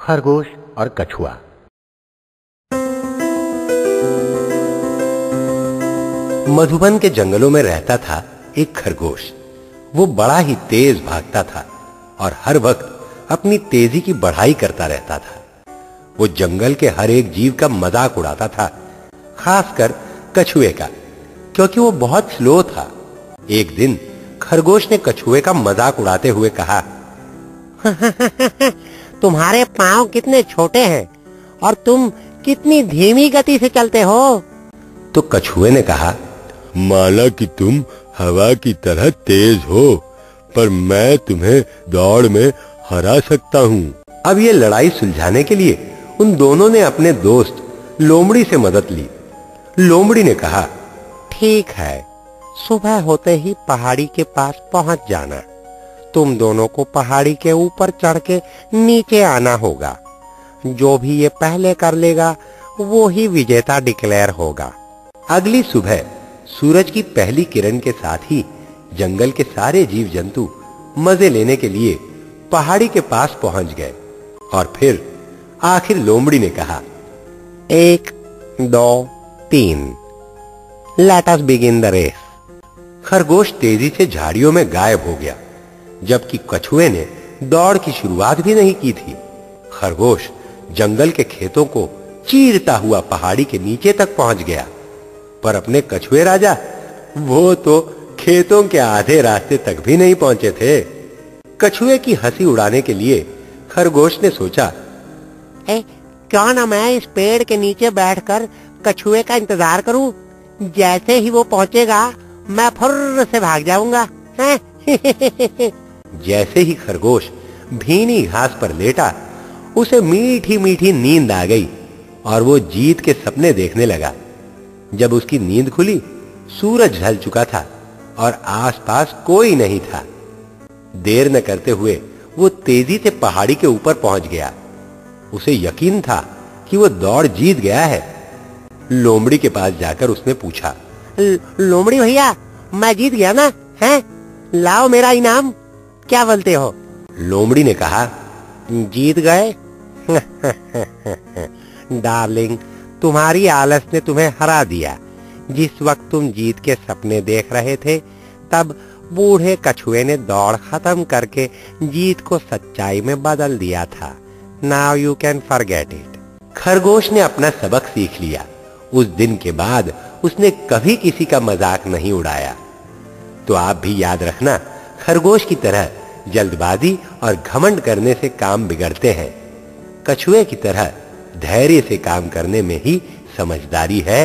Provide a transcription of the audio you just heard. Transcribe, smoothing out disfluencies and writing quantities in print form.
खरगोश और कछुआ। मधुबन के जंगलों में रहता था एक खरगोश। वो बड़ा ही तेज भागता था और हर वक्त अपनी तेजी की बढ़ाई करता रहता था। वो जंगल के हर एक जीव का मजाक उड़ाता था, खासकर कछुए का, क्योंकि वो बहुत स्लो था। एक दिन खरगोश ने कछुए का मजाक उड़ाते हुए कहा, तुम्हारे पांव कितने छोटे हैं और तुम कितनी धीमी गति से चलते हो। तो कछुए ने कहा, माना कि तुम हवा की तरह तेज हो, पर मैं तुम्हें दौड़ में हरा सकता हूँ। अब ये लड़ाई सुलझाने के लिए उन दोनों ने अपने दोस्त लोमड़ी से मदद ली। लोमड़ी ने कहा, ठीक है, सुबह होते ही पहाड़ी के पास पहुंच जाना। तुम दोनों को पहाड़ी के ऊपर चढ़ के नीचे आना होगा। जो भी ये पहले कर लेगा वो ही विजेता डिक्लेयर होगा। अगली सुबह सूरज की पहली किरण के साथ ही जंगल के सारे जीव जंतु मजे लेने के लिए पहाड़ी के पास पहुंच गए। और फिर आखिर लोमड़ी ने कहा, 1, 2, 3, let us begin the race. खरगोश तेजी से झाड़ियों में गायब हो गया, जबकि कछुए ने दौड़ की शुरुआत भी नहीं की थी। खरगोश जंगल के खेतों को चीरता हुआ पहाड़ी के नीचे तक पहुंच गया, पर अपने कछुए राजा, वो तो खेतों के आधे रास्ते तक भी नहीं पहुंचे थे। कछुए की हंसी उड़ाने के लिए खरगोश ने सोचा, क्यों ना मैं इस पेड़ के नीचे बैठकर कछुए का इंतजार करूं। जैसे ही वो पहुंचेगा मैं फुर्र से भाग जाऊंगा। जैसे ही खरगोश भीनी घास पर लेटा, उसे मीठी मीठी नींद आ गई और वो जीत के सपने देखने लगा। जब उसकी नींद खुली, सूरज ढल चुका था और आसपास कोई नहीं था। देर न करते हुए वो तेजी से पहाड़ी के ऊपर पहुंच गया। उसे यकीन था कि वो दौड़ जीत गया है। लोमड़ी के पास जाकर उसने पूछा, लोमड़ी भैया, मैं जीत गया ना? हैं? लाओ मेरा इनाम, क्या बोलते हो? लोमड़ी ने कहा, जीत गए? डार्लिंग, तुम्हारी आलस ने तुम्हें हरा दिया। जिस वक्त तुम जीत के सपने देख रहे थे, तब बूढ़े कछुए ने दौड़ खत्म करके जीत को सच्चाई में बदल दिया था। Now you can forget it. खरगोश ने अपना सबक सीख लिया। उस दिन के बाद उसने कभी किसी का मजाक नहीं उड़ाया। तो आप भी याद रखना, खरगोश की तरह जल्दबाजी और घमंड करने से काम बिगड़ते हैं। कछुए की तरह धैर्य से काम करने में ही समझदारी है।